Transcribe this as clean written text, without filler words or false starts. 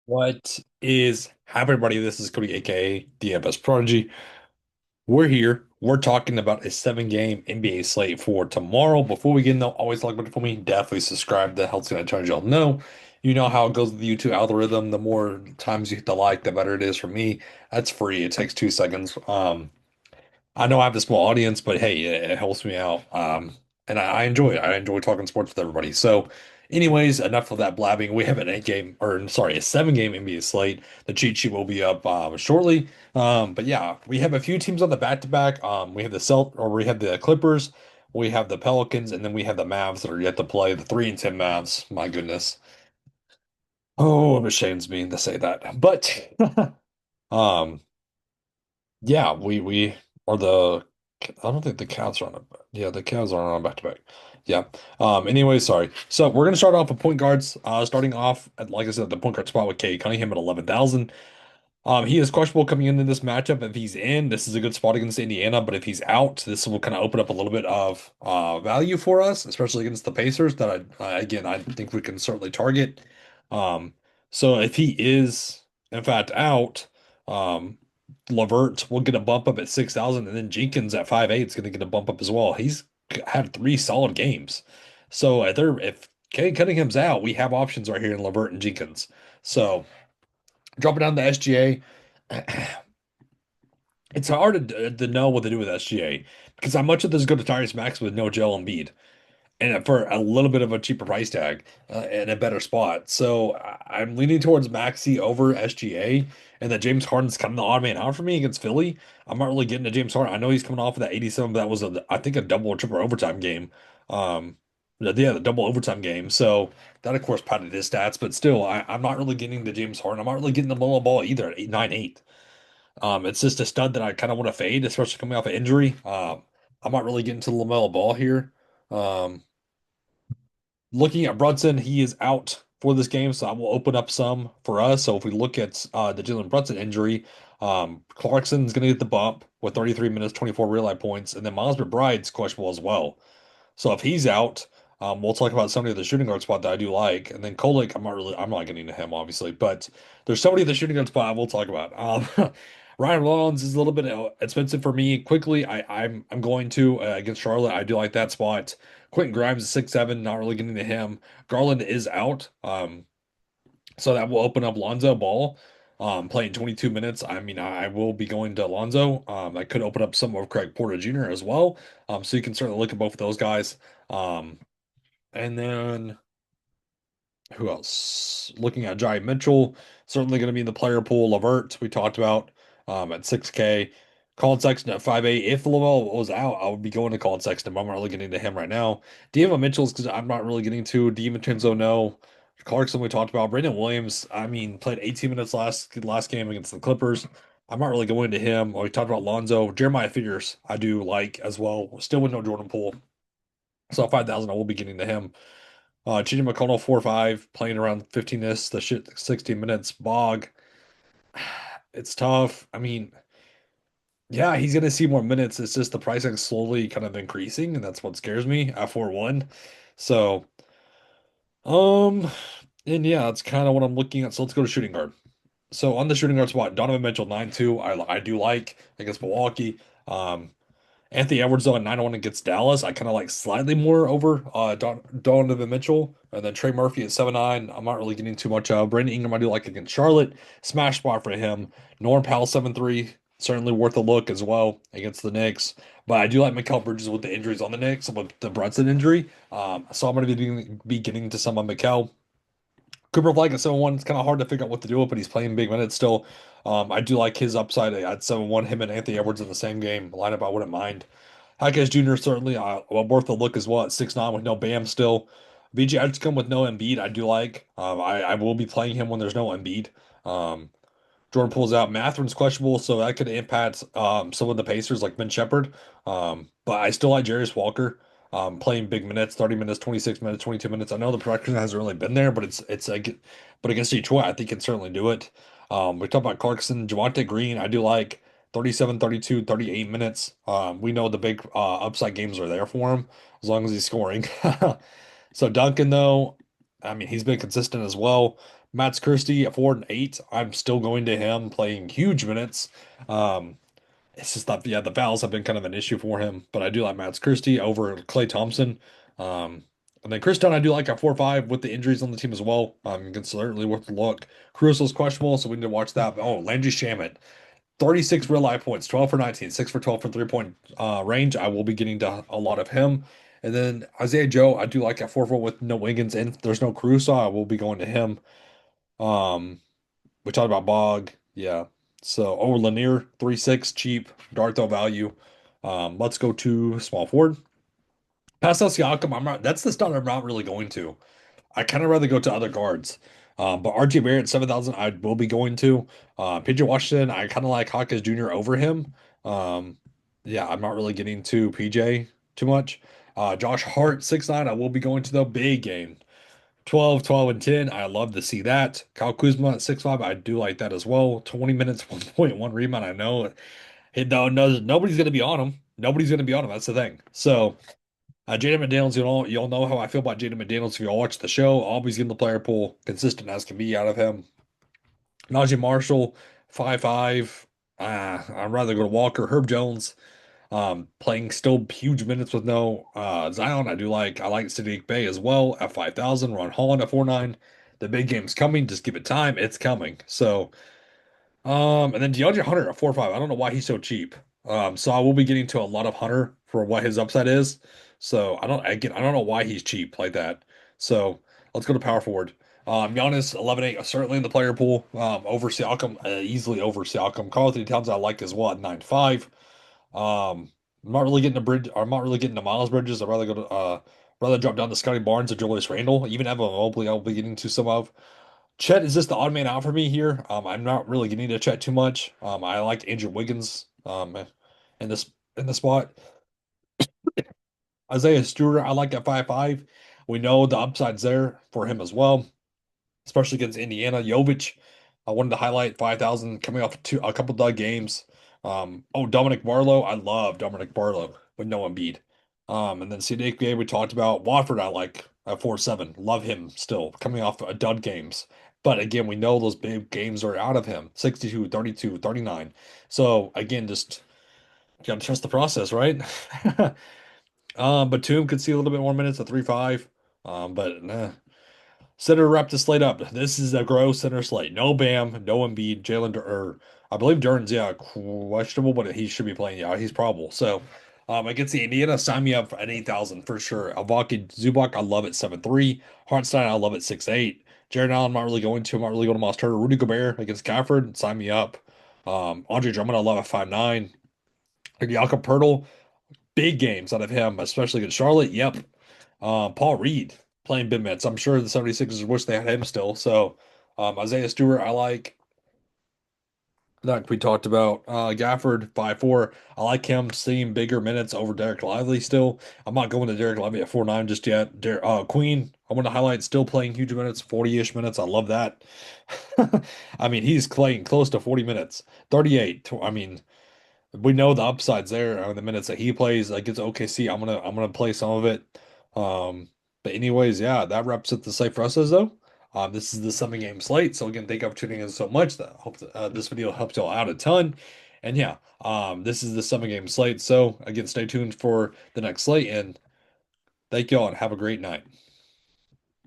What is happening, everybody? This is Cody, aka DFS Prodigy. We're here. We're talking about a seven-game NBA slate for tomorrow. Before we get into always like button for me, definitely subscribe. That helps gonna turn y'all know. You know how it goes with the YouTube algorithm. The more times you hit the like, the better it is for me. That's free. It takes 2 seconds. I know I have a small audience, but hey, it helps me out. And I enjoy it. I enjoy talking sports with everybody. So, anyways, enough of that blabbing. We have an eight game, or sorry, a seven-game NBA slate. The cheat sheet will be up shortly. But yeah, we have a few teams on the back-to-back. We have we have the Clippers, we have the Pelicans, and then we have the Mavs that are yet to play. The 3-10 Mavs. My goodness. Oh, it shames me to say that, but um. Yeah, we are the. I don't think the Cavs are on it. Yeah, the Cavs are on back to back. Yeah. Anyway, sorry. So we're gonna start off with point guards. Starting off at, like I said, the point guard spot with Cade Cunningham at 11,000. He is questionable coming into this matchup. If he's in, this is a good spot against Indiana. But if he's out, this will kind of open up a little bit of value for us, especially against the Pacers. That again, I think we can certainly target. Um, so if he is in fact out, um, Levert will get a bump up at 6,000, and then Jenkins at 5,800 is going to get a bump up as well. He's had three solid games. So if Kane Cunningham's out, we have options right here in Levert and Jenkins. So dropping down the SGA, it's hard to know what to do with SGA because how much of this go to Tyrese Max with no Joel Embiid and for a little bit of a cheaper price tag and a better spot. So I'm leaning towards Maxi over SGA, and that James Harden's kind of the odd man out for me against Philly. I'm not really getting to James Harden. I know he's coming off of that 87, but that was I think a double or triple overtime game. Um, yeah, the double overtime game. So that of course padded his stats, but still, I'm not really getting the James Harden. I'm not really getting the Lola ball either at 898. It's just a stud that I kind of want to fade, especially coming off an injury. I'm not really getting to LaMelo Ball here. Um, Looking at Brunson, he is out for this game, so I will open up some for us. So if we look at the Jalen Brunson injury, Clarkson's going to get the bump with 33 minutes, 24 real life points, and then Miles McBride's questionable as well. So if he's out, we'll talk about somebody at the shooting guard spot that I do like, and then Kolek, I'm not getting to him obviously, but there's somebody at the shooting guard spot I will talk about. Ryan Rollins is a little bit expensive for me. Quickly, I'm going to against Charlotte. I do like that spot. Quentin Grimes is 6'7", not really getting to him. Garland is out, so that will open up Lonzo Ball. Playing 22 minutes. I mean, I will be going to Lonzo. I could open up some of Craig Porter Jr. as well. So you can certainly look at both of those guys. Um, and then who else? Looking at Jai Mitchell, certainly going to be in the player pool. Levert, we talked about at 6K. Colin Sexton at 5'8". If Lavelle was out, I would be going to Colin Sexton, but I'm not really getting to him right now. D'Angelo Mitchell's because I'm not really getting to. DiVincenzo, no. Clarkson, we talked about. Brandon Williams, I mean, played 18 minutes last game against the Clippers. I'm not really going to him. We talked about Lonzo. Jeremiah Figures, I do like as well. Still with no Jordan Poole. So 5,000, I will be getting to him. TJ McConnell 4-5, playing around 15 this, the shit 16 minutes. Bog, it's tough. I mean, yeah, he's gonna see more minutes. It's just the pricing slowly kind of increasing, and that's what scares me at 4-1. So, um, and yeah, that's kind of what I'm looking at. So let's go to shooting guard. So on the shooting guard spot, Donovan Mitchell 9-2. I do like against Milwaukee. Um, Anthony Edwards though at 9-1 against Dallas. I kind of like slightly more over Donovan Mitchell. And then Trey Murphy at 7-9. I'm not really getting too much of. Brandon Ingram I do like against Charlotte. Smash spot for him. Norm Powell 7-3. Certainly worth a look as well against the Knicks. But I do like Mikal Bridges with the injuries on the Knicks, with the Brunson injury. So I'm going to be getting to some on Mikal. Cooper Flag at 7-1. It's kind of hard to figure out what to do with, but he's playing big minutes still. I do like his upside at 7-1. Him and Anthony Edwards in the same game lineup, I wouldn't mind. Jaquez Jr. certainly worth a look as well at 6'9" with no Bam still. VJ Edgecombe with no Embiid, I do like. I will be playing him when there's no Embiid. Um, Jordan pulls out. Mathurin's questionable, so that could impact some of the Pacers like Ben Shepherd. But I still like Jarius Walker playing big minutes, 30 minutes, 26 minutes, 22 minutes. I know the production hasn't really been there, but but against Detroit, I think can certainly do it. We talked about Clarkson, Javonte Green. I do like 37, 32, 38 minutes. We know the big upside games are there for him as long as he's scoring. So Duncan though. I mean, he's been consistent as well. Matt's Christie at 4 and 8. I'm still going to him playing huge minutes. Um, it's just that, yeah, the fouls have been kind of an issue for him, but I do like Matt's Christie over Clay Thompson. Um, and then Chris Dunn, I do like at 4 5 with the injuries on the team as well. It's certainly worth the look. Caruso's questionable, so we need to watch that. Oh, Landry Shamet, 36 real life points, 12 for 19, 6 for 12 from 3 point range. I will be getting to a lot of him. And then Isaiah Joe, I do like at 4 4 with no Wiggins and there's no Caruso. I will be going to him. Um, we talked about Bog. Yeah. So over Lanier, 3 6, cheap, Darto value. Let's go to small forward. Pascal Siakam, that's the start I'm not really going to. I kind of rather go to other guards. But RJ Barrett, 7,000, I will be going to. PJ Washington, I kind of like Hawkins Jr. over him. Um, yeah, I'm not really getting to PJ too much. Josh Hart, 6'9", I will be going to the big game. 12, 12, and 10. I love to see that. Kyle Kuzma at 6'5", I do like that as well. 20 minutes, 1.1 rebound. I know nobody's going to be on him. Nobody's going to be on him. That's the thing. So, Jaden McDaniels, you'll know how I feel about Jaden McDaniels if you all watch the show. Always getting the player pool, consistent as can be out of him. Najee Marshall, 5'5". I'd rather go to Walker. Herb Jones, playing still huge minutes with no Zion. I like Sadiq Bey as well at 5,000. Ron Holland at 4.9. The big game's coming. Just give it time. It's coming. So and then DeAndre Hunter at 4.5. I don't know why he's so cheap. So I will be getting to a lot of Hunter for what his upside is. So I don't know why he's cheap like that. So let's go to power forward. Giannis 11.8, certainly in the player pool. Over Siakam, easily over Siakam. Karl Anthony Towns I like as well at 9.5. I'm not really getting a bridge. I'm not really getting to Miles Bridges. I'd rather go to rather drop down to Scotty Barnes or Julius Randle. Even Evan Mobley, I'll be getting to some of. Chet is just the odd man out for me here. I'm not really getting to Chet too much. I like Andrew Wiggins in this spot. Isaiah Stewart, I like at 5.5. We know the upside's there for him as well, especially against Indiana. Jovic, I wanted to highlight 5,000 coming off a couple dud games. Dominic Barlow, I love Dominic Barlow with no Embiid. And then Sadiq Bey we talked about. Watford, I like at 4.7. Love him still coming off a dud games. But again, we know those big games are out of him 62, 32, 39. So again, just gotta trust the process, right? Batum could see a little bit more minutes at 3.5. But nah. Center wrap the slate up. This is a gross center slate. No Bam, no Embiid, or I believe Duran's, yeah, questionable, but he should be playing. Yeah, he's probable. So, against the Indiana, sign me up at 8,000 for sure. Avaki Zubac, I love it 7.3. Hartenstein, I love it 6.8. Jared Allen, I'm not really going to. I'm not really going to Moss Turner. Rudy Gobert against Gafford, sign me up. Andre Drummond, I love at 5.9. Jakob Poeltl, big games out of him, especially against Charlotte. Yep. Paul Reed playing big minutes. I'm sure the 76ers wish they had him still. So Isaiah Stewart, I like we talked about. Gafford 5.4. I like him seeing bigger minutes over Derek Lively still. I'm not going to Derek Lively at 4.9 just yet. Queen, I want to highlight still playing huge minutes, 40-ish minutes. I love that. I mean, he's playing close to 40 minutes. 38. I mean, we know the upsides there on the minutes that he plays against OKC. I'm gonna play some of it. Um, but anyways, yeah, that wraps up the slate for us as though. This is the 7 game slate. So again, thank you for tuning in so much. That hope this video helped y'all out a ton. And yeah, this is the 7 game slate. So again, stay tuned for the next slate and thank y'all and have a great night.